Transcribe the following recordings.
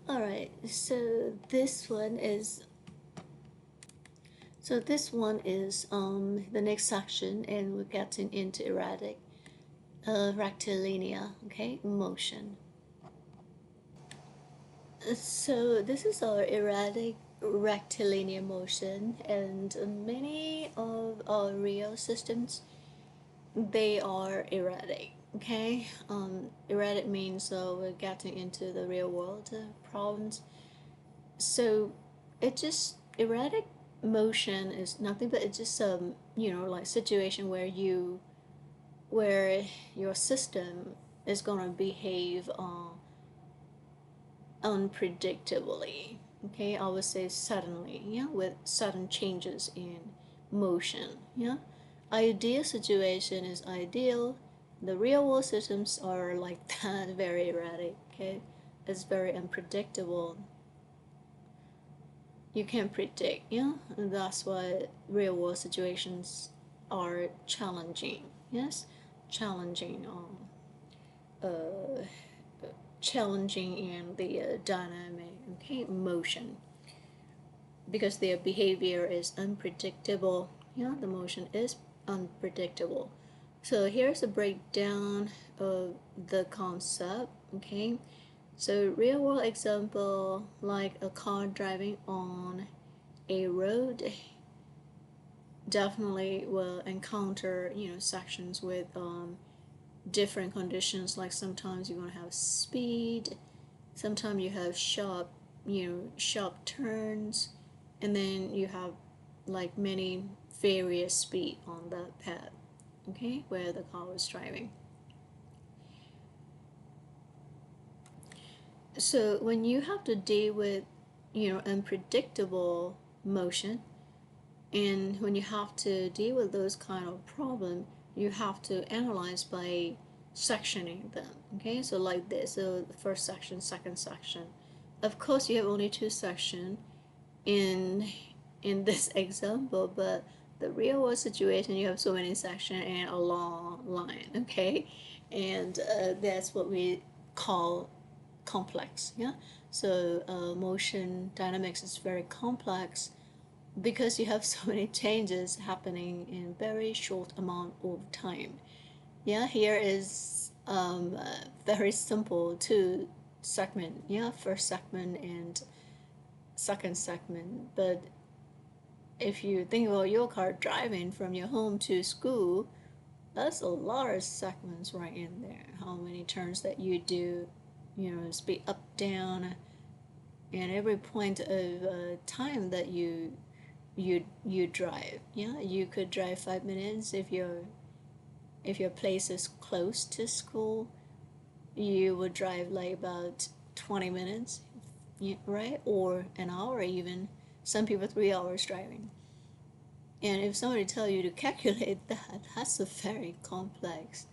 Alright, so this one is the next section, and we're getting into erratic rectilinear, okay, motion. So this is our erratic rectilinear motion, and many of our real systems, they are erratic. Okay, erratic means we're getting into the real world problems. So it just erratic motion is nothing but it's just like situation where your system is gonna behave unpredictably. Okay, I would say suddenly, yeah, with sudden changes in motion. Yeah, ideal situation is ideal. The real world systems are like that, very erratic. Okay, it's very unpredictable. You can't predict, yeah, and that's why real world situations are challenging. Yes, challenging. Uh, challenging in the dynamic, okay, motion, because their behavior is unpredictable. Yeah, the motion is unpredictable. So here's a breakdown of the concept. Okay, so real world example, like a car driving on a road, definitely will encounter sections with different conditions. Like sometimes you're gonna have speed, sometimes you have sharp turns, and then you have like many various speed on that path, okay, where the car was driving. So when you have to deal with unpredictable motion, and when you have to deal with those kind of problem, you have to analyze by sectioning them. Okay, so like this. So the first section, second section. Of course, you have only two sections in this example, but the real world situation, you have so many sections and a long line. Okay, and that's what we call complex. Yeah, so motion dynamics is very complex because you have so many changes happening in very short amount of time. Yeah, here is very simple two segment. Yeah, first segment and second segment. But if you think about your car driving from your home to school, that's a lot of segments right in there. How many turns that you do, speed up, down, and every point of time that you drive. Yeah, you could drive 5 minutes if your place is close to school. You would drive like about 20 minutes, right, or an hour even. Some people 3 hours driving. And if somebody tell you to calculate that, that's a very complex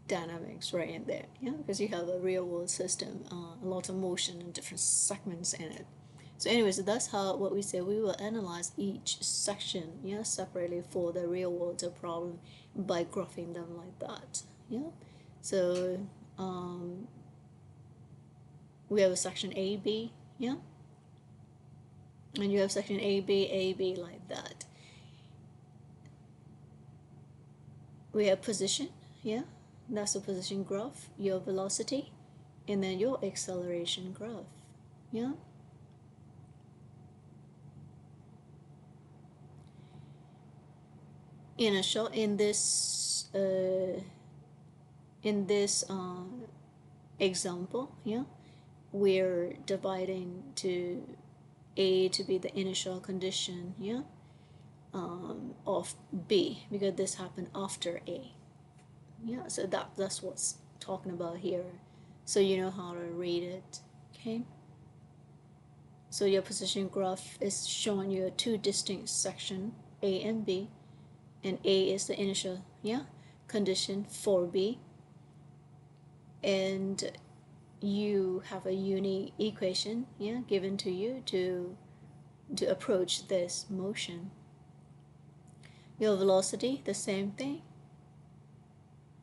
dynamics right in there. Yeah, because you have a real world system, a lot of motion and different segments in it. So anyways, that's how what we say we will analyze each section, yeah, separately for the real world problem by graphing them like that. Yeah, so we have a section A, B, yeah, and you have section A, B like that. We have position, yeah, that's a position graph, your velocity, and then your acceleration graph, yeah. In a short, in this example, yeah, we're dividing to A to be the initial condition, yeah, of B, because this happened after A. Yeah, so that's what's talking about here. So you know how to read it, okay? So your position graph is showing you two distinct sections, A and B, and A is the initial, yeah, condition for B, and you have a unique equation, yeah, given to you to approach this motion. Your velocity, the same thing.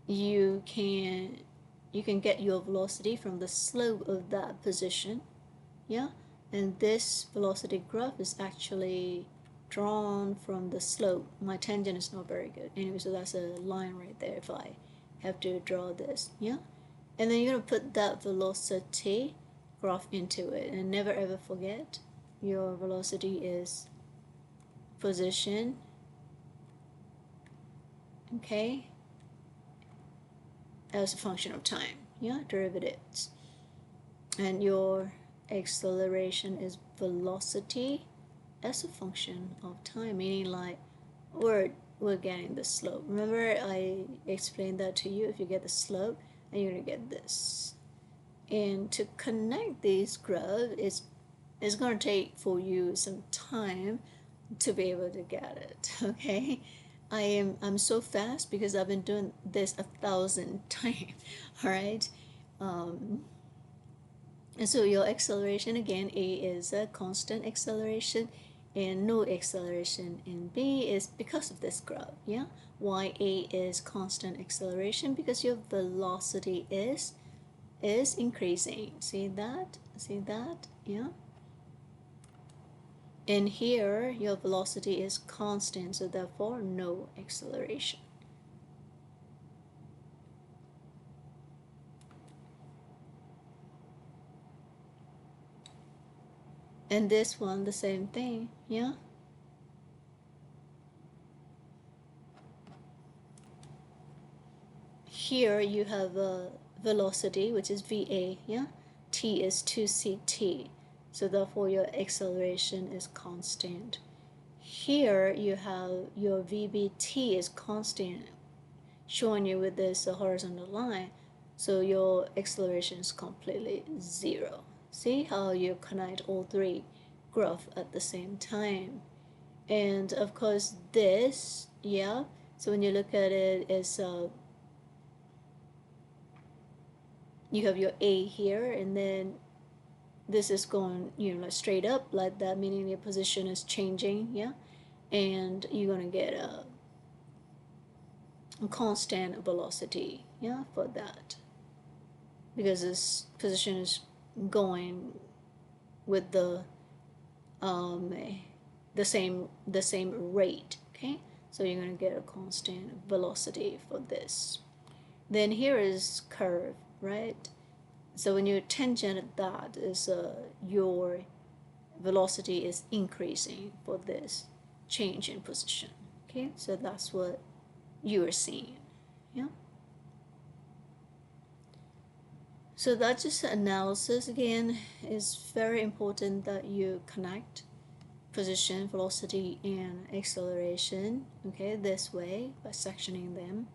You can get your velocity from the slope of that position, yeah, and this velocity graph is actually drawn from the slope. My tangent is not very good anyway, so that's a line right there if I have to draw this, yeah. And then you're going to put that velocity graph into it, and never ever forget your velocity is position, okay, as a function of time, yeah, derivatives. And your acceleration is velocity as a function of time, meaning like we're getting the slope. Remember I explained that to you. If you get the slope, then you're gonna get this. And to connect these graphs, it's gonna take for you some time to be able to get it. Okay, I'm so fast because I've been doing this 1,000 times. All right. And so your acceleration again, A is a constant acceleration and no acceleration in B is because of this graph, yeah? Why A is constant acceleration? Because your velocity is increasing. See that? See that? Yeah? And here your velocity is constant, so therefore no acceleration. And this one, the same thing, yeah? Here you have a velocity, which is VA, yeah? T is 2ct, so therefore your acceleration is constant. Here you have your VBT is constant, showing you with this horizontal line, so your acceleration is completely zero. See how you connect all three graphs at the same time. And of course this, yeah, so when you look at it, it's you have your A here, and then this is going, you know, like straight up like that, meaning your position is changing, yeah, and you're gonna get a constant velocity, yeah, for that, because this position is going with um, the same rate, okay, so you're gonna get a constant velocity for this. Then here is curve, right? So when you're tangent at that is your velocity is increasing for this change in position. Okay, so that's what you are seeing. Yeah. So that's just analysis. Again, it's very important that you connect position, velocity, and acceleration. Okay, this way by sectioning them,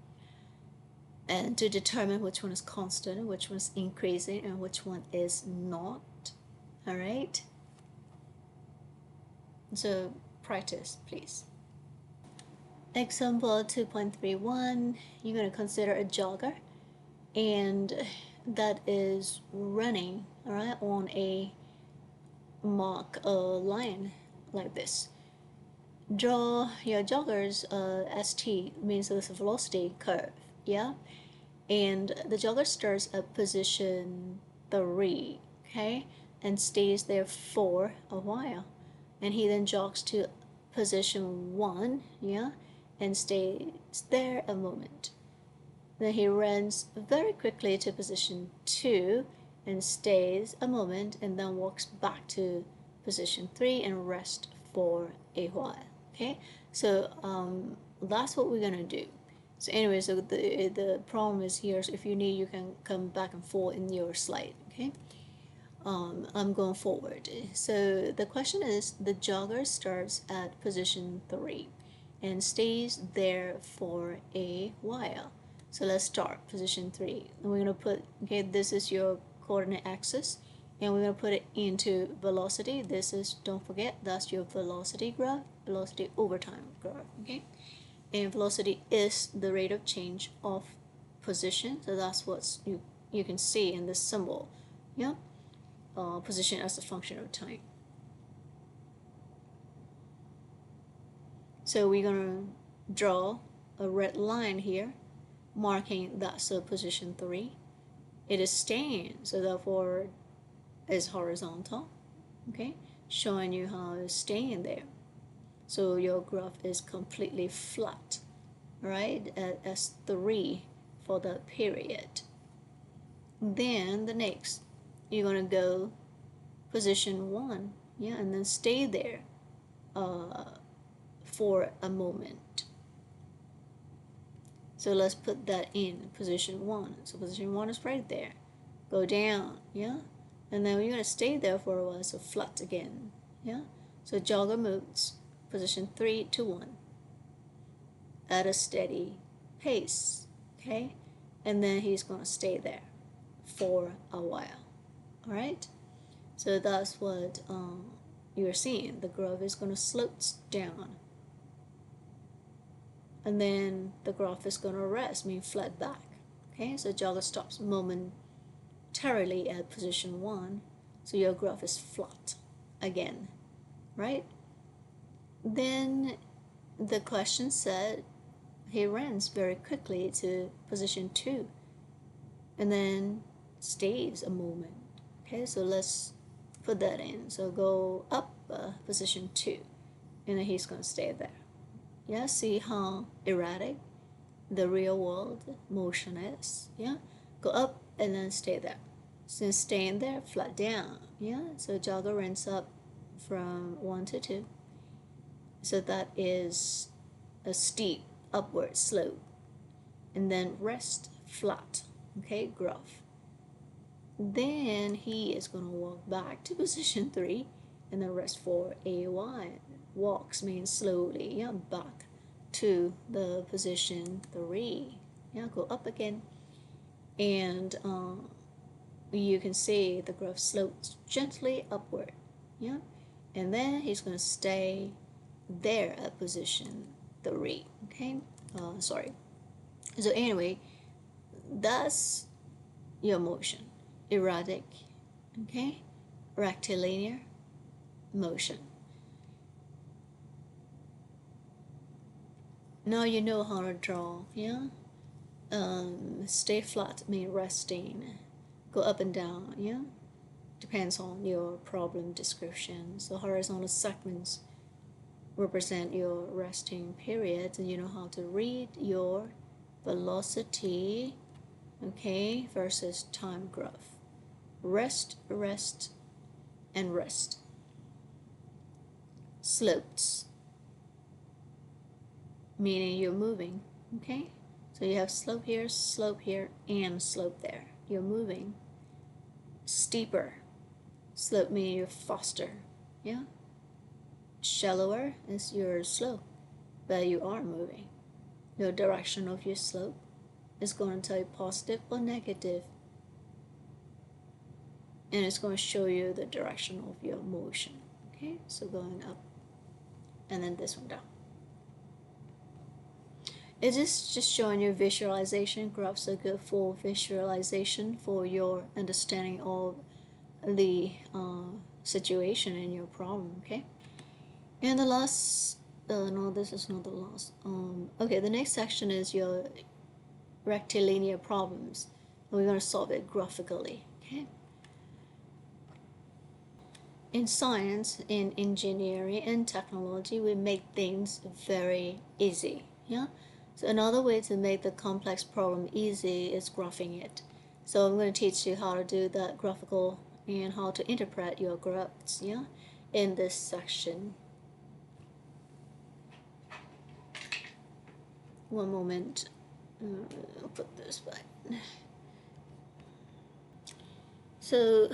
and to determine which one is constant, which one is increasing, and which one is not. All right. So practice, please. Example 2.31, you're going to consider a jogger, and that is running, all right, on a mark line like this. Draw your jogger's ST, means this velocity curve, yeah? And the jogger starts at position 3, okay, and stays there for a while. And he then jogs to position 1, yeah, and stays there a moment. Then he runs very quickly to position 2 and stays a moment, and then walks back to position 3 and rests for a while. Okay, so that's what we're gonna do. So anyway, so the problem is here, so if you need, you can come back and forth in your slide. Okay, I'm going forward. So the question is, the jogger starts at position 3 and stays there for a while. So let's start position 3. And we're going to put, okay, this is your coordinate axis, and we're going to put it into velocity. This is, don't forget, that's your velocity graph, velocity over time graph, okay? And velocity is the rate of change of position, so that's what you can see in this symbol, yeah? Position as a function of time. So we're gonna draw a red line here, marking that's position 3. It is staying, so therefore is horizontal. okay, showing you how it's staying there. So your graph is completely flat, right, at S3 for the period. Then the next, you're going to go position 1, yeah, and then stay there for a moment. So let's put that in position 1. So position 1 is right there. Go down, yeah, and then we're going to stay there for a while, so flat again, yeah. So Jogger moves position 3 to 1 at a steady pace, okay, and then he's going to stay there for a while. All right, so that's what you're seeing. The graph is going to slope down, and then the graph is going to rest, mean flat back. Okay, so Jogger stops momentarily at position 1, so your graph is flat again, right? Then the question said he runs very quickly to position 2 and then stays a moment. Okay, so let's put that in. So go up position 2 and then he's going to stay there. Yeah, see how erratic the real world motion is. Yeah, go up and then stay there. Since staying there, flat down. Yeah, so Jogger runs up from 1 to 2. So that is a steep upward slope, and then rest flat, okay, graph. Then he is going to walk back to position 3 and then rest for a while. Walks means slowly, yeah, back to the position 3. Yeah, go up again, and you can see the graph slopes gently upward, yeah, and then he's going to stay there at position 3, okay, sorry. So anyway, that's your motion. Erratic, okay, rectilinear motion. Now you know how to draw, yeah. Stay flat mean resting. Go up and down, yeah. Depends on your problem description. So horizontal segments represent your resting periods, and you know how to read your velocity, okay, versus time graph. Rest, rest, and rest. Slopes, meaning you're moving, okay? So you have slope here, and slope there. You're moving. Steeper, slope meaning you're faster, yeah? Shallower is your slope, but you are moving. The direction of your slope is going to tell you positive or negative, and it's going to show you the direction of your motion. Okay, so going up, and then this one down. It is just showing you visualization. Graphs are good for visualization, for your understanding of the situation in your problem. Okay, and the last, no, this is not the last. Okay, the next section is your rectilinear problems, and we're going to solve it graphically. Okay. In science, in engineering, and technology, we make things very easy. Yeah. So another way to make the complex problem easy is graphing it. So I'm going to teach you how to do that graphical and how to interpret your graphs. Yeah, in this section. One moment. I'll put this back. So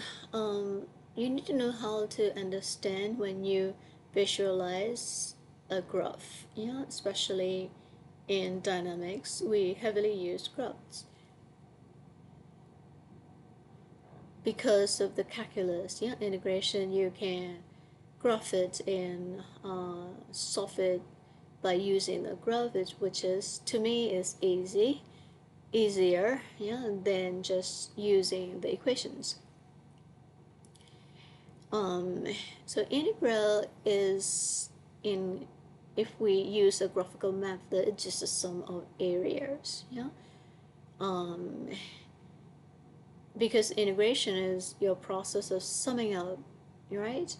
you need to know how to understand when you visualize a graph, yeah, especially in dynamics. We heavily use graphs because of the calculus, yeah, integration. You can graph it and solve it by using the graph, which is, to me, is easier, yeah, than just using the equations. So integral is, if we use a graphical method, it's just a sum of areas, yeah. Because integration is your process of summing up right?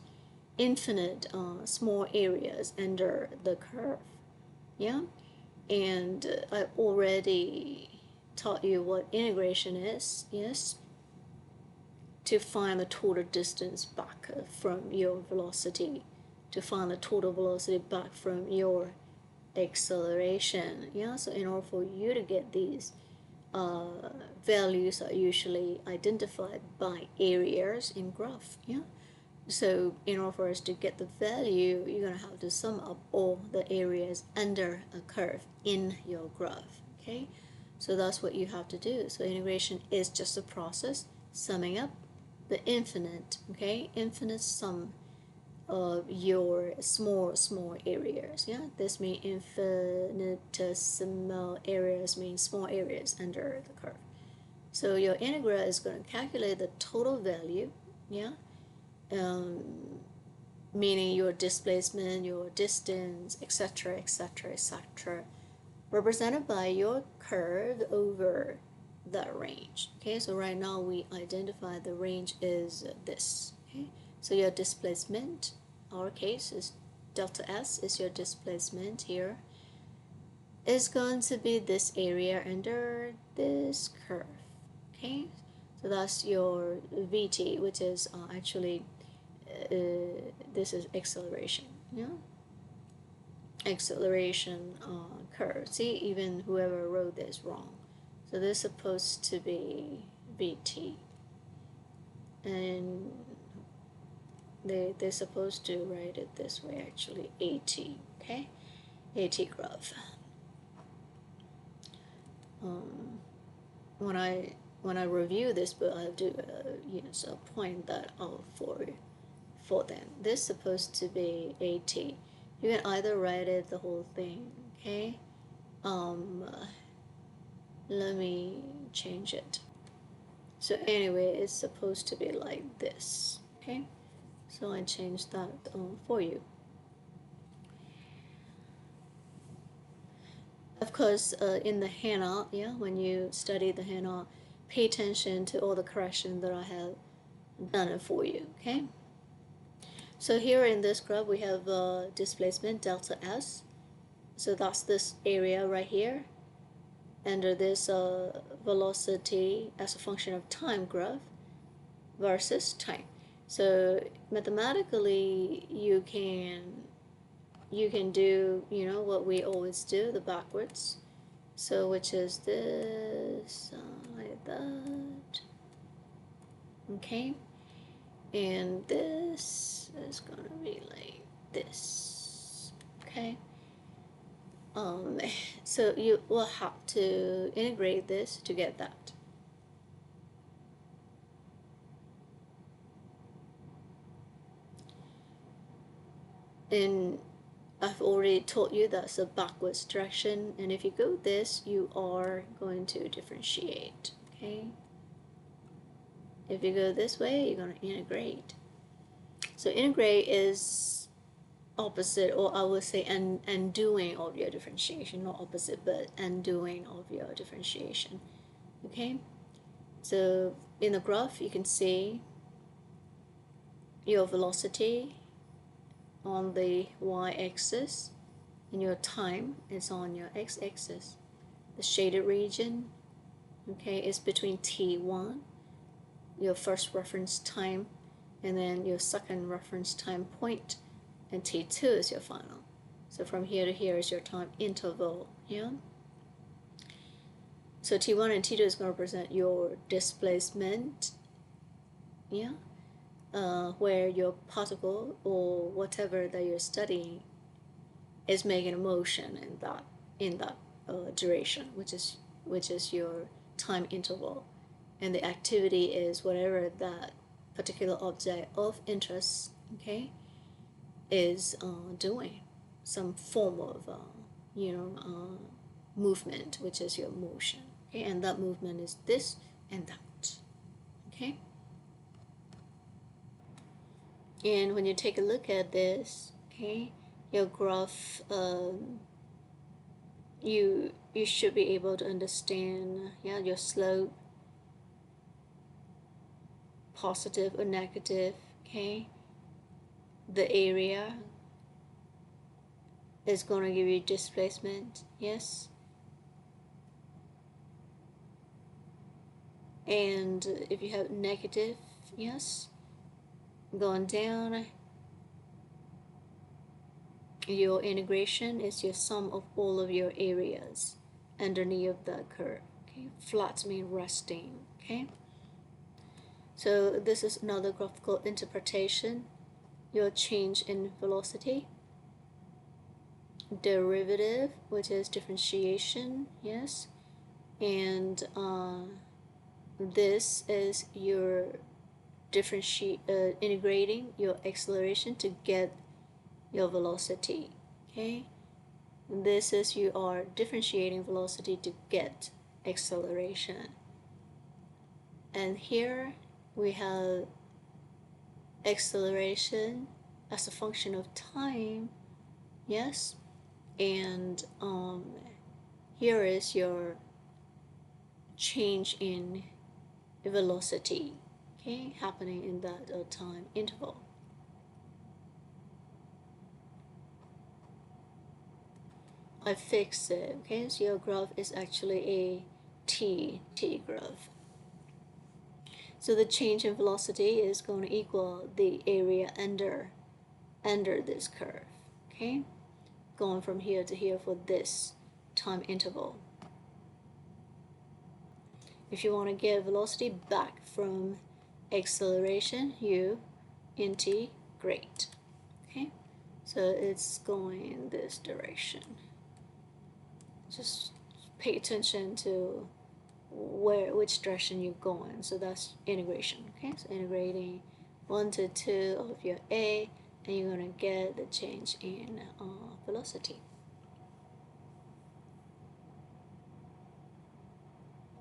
Infinite small areas under the curve, yeah? And I already taught you what integration is, yes? To find the total distance back from your velocity, to find the total velocity back from your acceleration, yeah? So in order for you to get these values are usually identified by areas in graph, yeah? So in order for us to get the value, you're going to have to sum up all the areas under a curve in your graph, okay? So that's what you have to do. So integration is just a process summing up the infinite, okay? Infinite sum of your small areas, yeah? This means infinitesimal areas means small areas under the curve. So your integral is going to calculate the total value, yeah? Meaning your displacement, your distance, etc., etc., etc., represented by your curve over that range. Okay, so right now we identify the range is this. Okay, so your displacement, our case is delta S is your displacement here, is going to be this area under this curve. Okay, so that's your VT, which is actually this is acceleration, yeah, acceleration curve. See, even whoever wrote this wrong. So this is supposed to be VT, and they're supposed to write it this way actually, AT. Okay, AT graph. When I review this book, I do so point that out for them. This is supposed to be AT. You can either write it the whole thing, okay? Let me change it. So anyway, it's supposed to be like this, okay? So I changed that for you. Of course, in the handout, yeah, when you study the handout, pay attention to all the corrections that I have done it for you, okay? So here in this graph, we have displacement delta S. So that's this area right here under this velocity as a function of time graph versus time. So mathematically, you can do, what we always do, the backwards. So which is this, like that. Okay. And this is gonna be like this. Okay. So you will have to integrate this to get that. And I've already told you that's a backwards direction, and if you go this, you are going to differentiate, okay? If you go this way, you're going to integrate. So integrate is opposite, or I would say undoing of your differentiation, not opposite, but undoing of your differentiation, okay? So in the graph, you can see your velocity on the y-axis, and your time is on your x-axis. The shaded region, okay, is between t1, your first reference time, and then your second reference time point, and t2 is your final. So from here to here is your time interval, yeah? So t1 and t2 is going to represent your displacement, yeah? Where your particle or whatever that you're studying is making a motion in that duration, which is your time interval, and the activity is whatever that particular object of interest, okay, is doing, some form of movement, which is your motion, okay, and that movement is this and that, okay. And when you take a look at this, okay, your graph, you should be able to understand, yeah, your slope, positive or negative, okay, the area is going to give you displacement, yes. And if you have negative, yes, going down, your integration is your sum of all of your areas underneath the curve. Okay, flat means resting. Okay, so this is another graphical interpretation. Your change in velocity, derivative, which is differentiation, yes, and this is your integrating your acceleration to get your velocity. Okay, this is you are differentiating velocity to get acceleration. And here we have acceleration as a function of time, yes, and here is your change in velocity, okay, happening in that time interval. I fixed it, okay, so your graph is actually a t graph. So the change in velocity is going to equal the area under this curve, okay, going from here to here for this time interval. If you want to get velocity back from acceleration, you integrate, okay, so it's going in this direction. Just pay attention to which direction you're going. So that's integration. Okay, so integrating 1 to 2 of your A, and you're gonna get the change in velocity.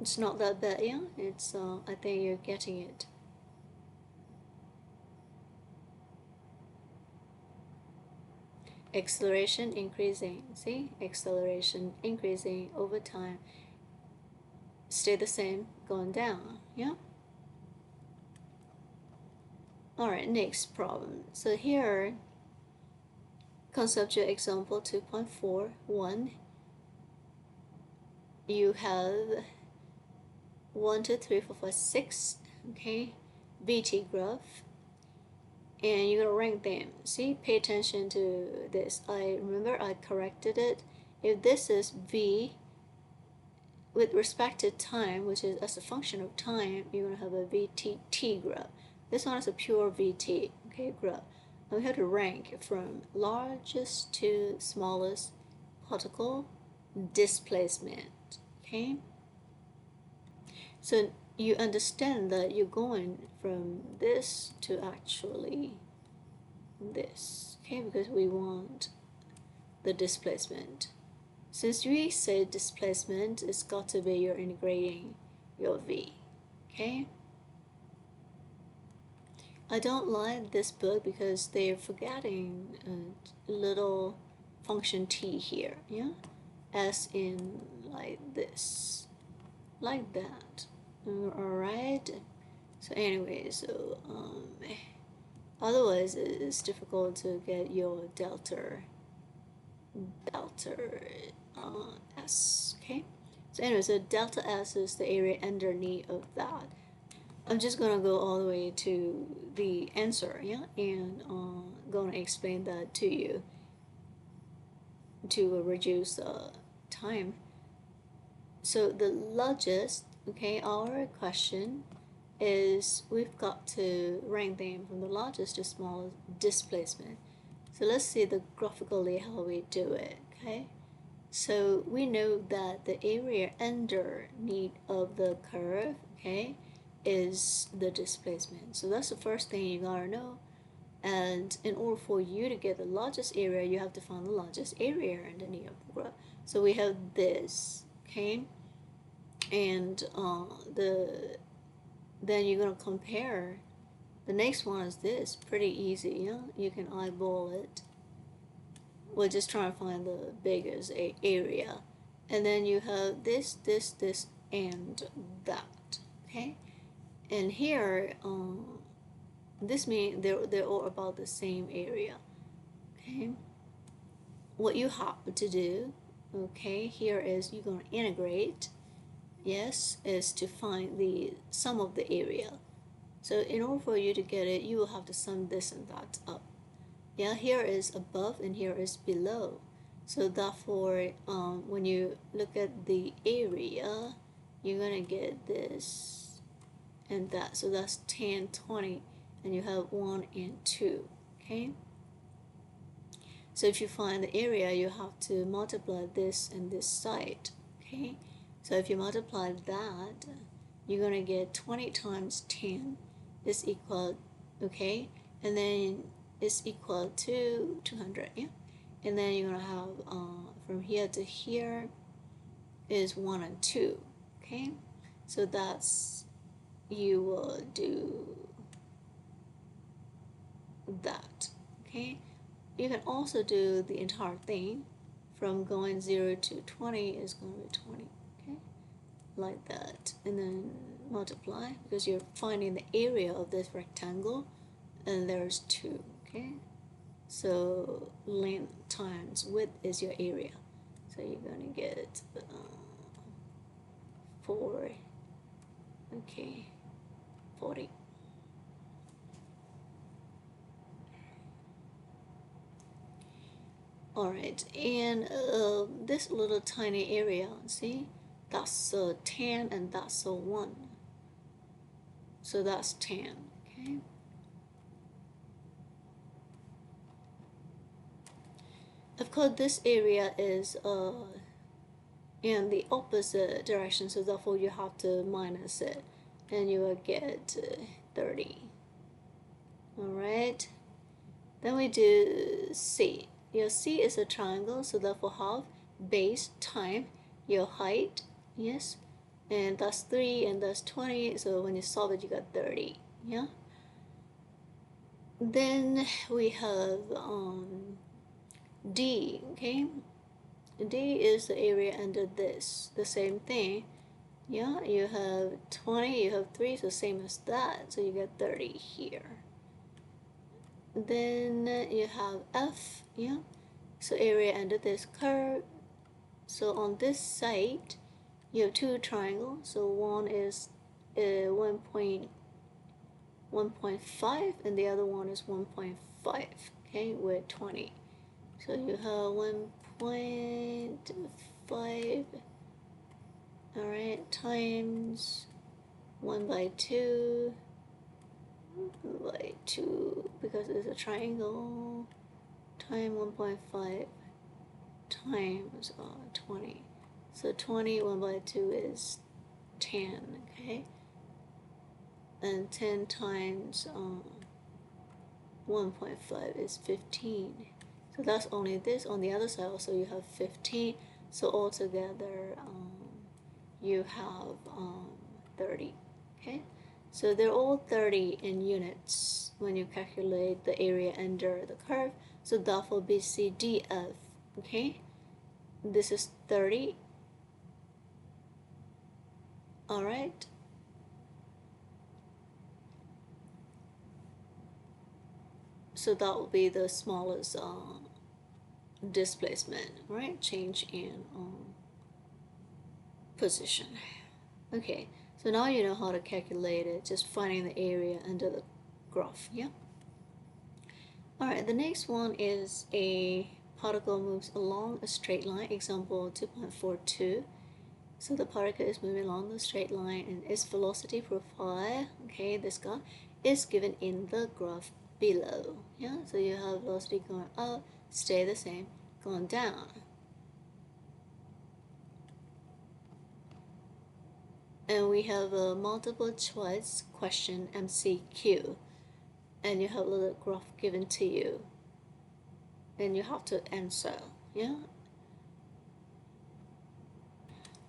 It's not that bad, yeah. It's I think you're getting it. Acceleration increasing. See, acceleration increasing over time. Stay the same, going down. Yeah. All right, next problem. So here, conceptual example 2.41. You have 1, 2, 3, 4, 5, 6. Okay, VT graph, and you're gonna rank them. See, pay attention to this. I remember I corrected it. If this is V with respect to time, which is as a function of time, you're gonna have a VT graph. This one is a pure VT, okay, graph. And we have to rank from largest to smallest particle displacement, okay? So you understand that you're going from this to actually this, okay, because we want the displacement. Since we say displacement, it's got to be you're integrating your V, okay? I don't like this book because they're forgetting a little function t here, yeah? As in like this, like that. Alright, so anyway, so otherwise it's difficult to get your delta S, okay? So anyway, so delta S is the area underneath of that. I'm just gonna go all the way to the answer, yeah, and gonna explain that to you to reduce time. So the largest, okay, our question is we've got to rank them from the largest to smallest displacement. So let's see the graphically how we do it, okay? So we know that the area underneath of the curve, okay, is the displacement. So that's the first thing you gotta know. And in order for you to get the largest area, you have to find the largest area underneath of the graph. So we have this, okay, and then you're gonna compare. The next one is this, pretty easy, yeah. You can eyeball it. We're just trying to find the biggest area, and then you have this, and that, okay. And here This means they're all about the same area. Okay, what you have to do, okay, here is you're going to integrate, yes, is to find the sum of the area. So in order for you to get it, you will have to sum this and that up. Yeah, here is above and here is below. So therefore, when you look at the area, you're gonna get this and that. So that's 10, 20, and you have 1 and 2. Okay. So if you find the area, you have to multiply this and this side. Okay. So if you multiply that, you're gonna get 20 times 10 is equal, okay, and then it's equal to 200, yeah, and then you're gonna have from here to here is 1 and 2, okay, so that's, you will do that, okay. You can also do the entire thing from going 0 to 20 is going to be 20, okay, like that, and then multiply because you're finding the area of this rectangle, and there's 2, okay, so length times width is your area, so you're going to get 4, okay, 40. Alright, and this little tiny area, see, that's 10 and that's 1, so that's 10, okay. Of course, this area is in the opposite direction, so therefore you have to minus it, and you will get 30. Alright, then we do C. Your C is a triangle, so therefore half base time your height, yes, and that's 3 and that's 20, so when you solve it you got 30, yeah. Then we have D, okay. D is the area under this, the same thing, yeah. You have 20, you have 3, so same as that, so you get 30 here. Then you have F, yeah, so area under this curve. So on this side you have 2 triangles, so one is 1.5 and the other one is 1.5, okay, with 20, so you have 1.5, alright, times 1 by 2 by 2 because it's a triangle, times 1.5 times 20, so 20 1 by 2 is 10, okay, and 10 times 1.5 is 15, so that's only this. On the other side also you have 15, so altogether you have 30, okay. So they're all 30 in units when you calculate the area under the curve, so therefore BCDF, okay, this is 30, alright. So that will be the smallest displacement, right? Change in position. Okay, so now you know how to calculate it, just finding the area under the graph, yeah? Alright, the next one is a particle moves along a straight line, example 2.42. So the particle is moving along the straight line and its velocity profile, okay, this guy, is given in the graph below, yeah? So you have velocity going up, stay the same, going down. And we have a multiple choice question, MCQ, and you have a little graph given to you and you have to answer, yeah.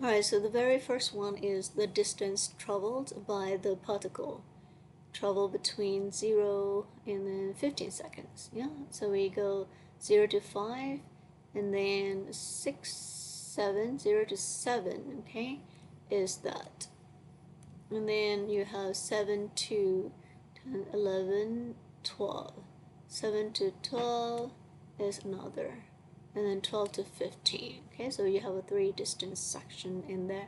Alright, so the very first one is the distance traveled by the particle, travel between 0 and then 15 seconds, yeah. So we go 0 to 5 and then 6, 7, 0 to 7, okay, is that. And then you have 7 to 10, 11, 12. 7 to 12 is another, and then 12 to 15. Okay, so you have a 3 distance section in there.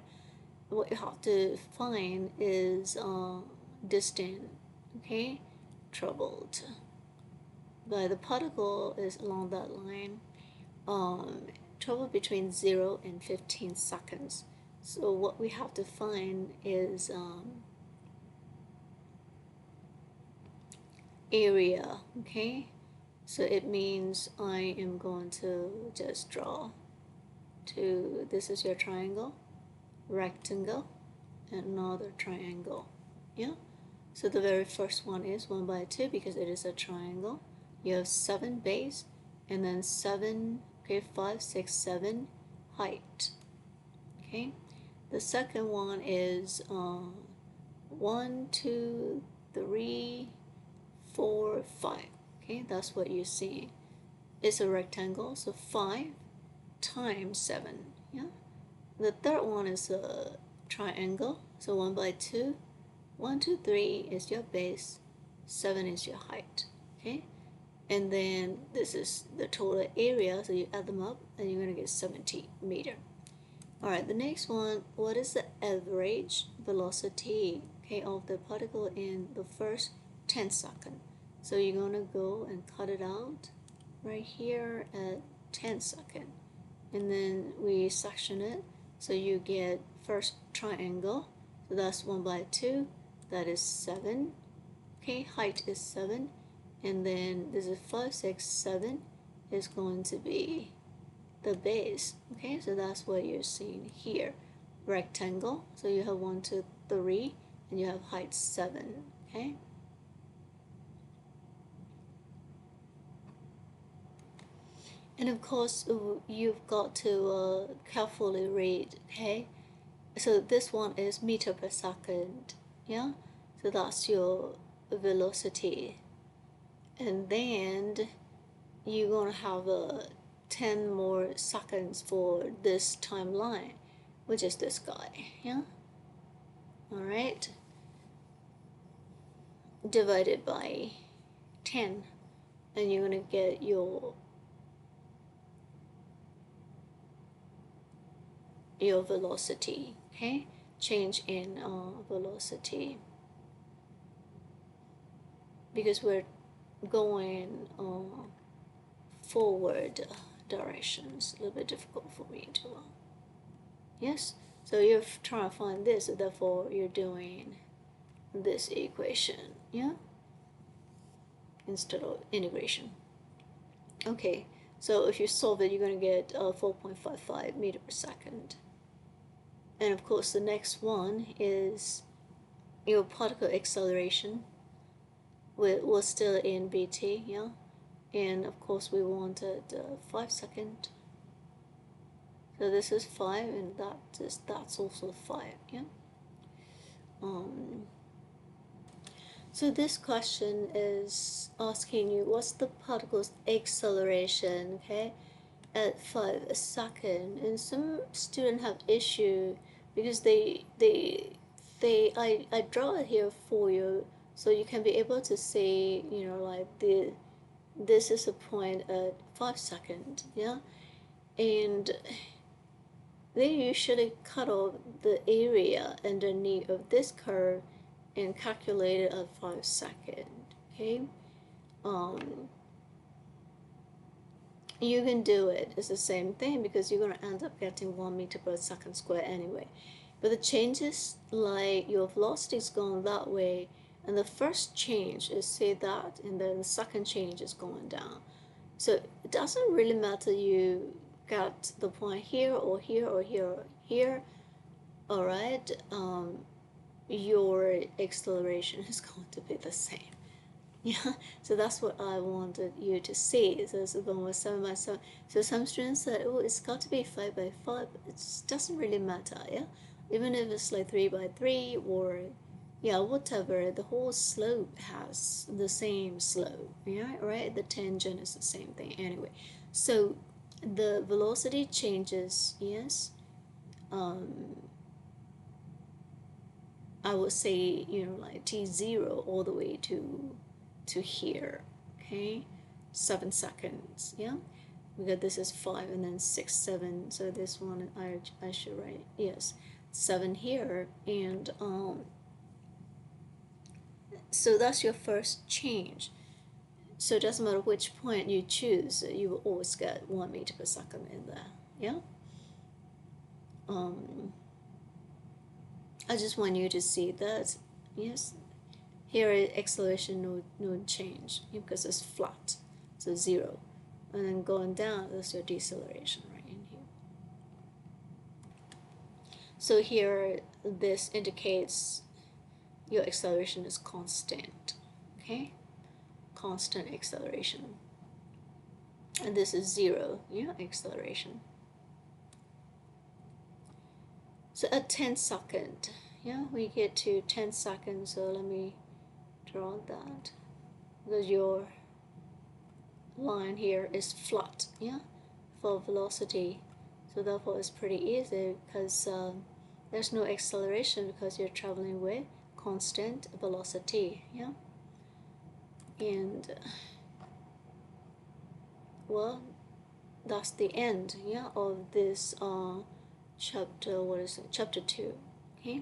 What you have to find is distant, okay, troubled by the particle is along that line, trouble between 0 and 15 seconds. So what we have to find is area, okay? So it means I am going to just draw to, this is your triangle, rectangle, and another triangle, yeah? So the very first one is 1 by 2 because it is a triangle. You have 7 base, and then 7, okay, 5, 6, 7 height, okay? The second one is 1, 2, 3, 4, 5, okay? That's what you see. It's a rectangle, so 5 times 7, yeah? The third one is a triangle, so 1 by 2. 1, 2, 3 is your base, 7 is your height, okay? And then this is the total area, so you add them up and you're going to get 70 meter. All right, the next one, what is the average velocity, okay, of the particle in the first 10 seconds? So you're going to go and cut it out right here at 10 seconds. And then we section it, so you get first triangle, so that's 1 by 2, that is 7, okay, height is 7, and then this is 5, 6, 7 is going to be the base, okay, so that's what you're seeing here. Rectangle, so you have 1, 2, 3, and you have height 7, okay. And of course, you've got to carefully read, okay? So this one is meter per second, yeah? So that's your velocity. And then you're going to have 10 more seconds for this timeline, which is this guy, yeah? All right? Divided by 10, and you're going to get your velocity, okay? Change in velocity. Because we're going forward directions, a little bit difficult for me to, yes? So you're trying to find this, so therefore you're doing this equation, yeah? Instead of integration. Okay, so if you solve it, you're going to get 4.55 meter per second. And of course, the next one is your particle acceleration. We're still in BT, yeah? And of course, we wanted 5 seconds. So this is 5, and that's also 5, yeah? So this question is asking you, what's the particle's acceleration, okay, at 5 seconds? And some students have issue because I draw it here for you so you can be able to see, you know, like this is a point at 5 seconds, yeah? And they usually cut off the area underneath of this curve and calculate it at 5 seconds, okay? You can do it. It's the same thing because you're going to end up getting 1 meter per second square anyway. But the changes, like your velocity is going that way, and the first change is say that, and then the second change is going down. So it doesn't really matter you got the point here or here or here or here, all right? Your acceleration is going to be the same. Yeah, so that's what I wanted you to see. So it's going with 7 by 7. So some students said, oh, it's got to be 5 by 5. It doesn't really matter, yeah? Even if it's like 3 by 3 or, yeah, whatever, the whole slope has the same slope, yeah, right? The tangent is the same thing anyway. So the velocity changes, yes, I would say, you know, like t0 all the way to here, okay, 7 seconds, yeah, because this is 5 and then 6, 7, so this one I should write, yes, 7 here, and so that's your first change. So it doesn't matter which point you choose, you will always get 1 meter per second in there, yeah. I just want you to see that, yes, here acceleration no change because it's flat, so 0, and then going down, that's your deceleration right in here. So here this indicates your acceleration is constant, okay, constant acceleration, and this is 0, yeah, acceleration. So at 10 seconds, yeah, we get to 10 seconds, so let me draw that, because your line here is flat, yeah, for velocity, so therefore it's pretty easy because there's no acceleration because you're traveling with constant velocity, yeah. And well, that's the end, yeah, of this chapter. What is it? Chapter 2. Okay.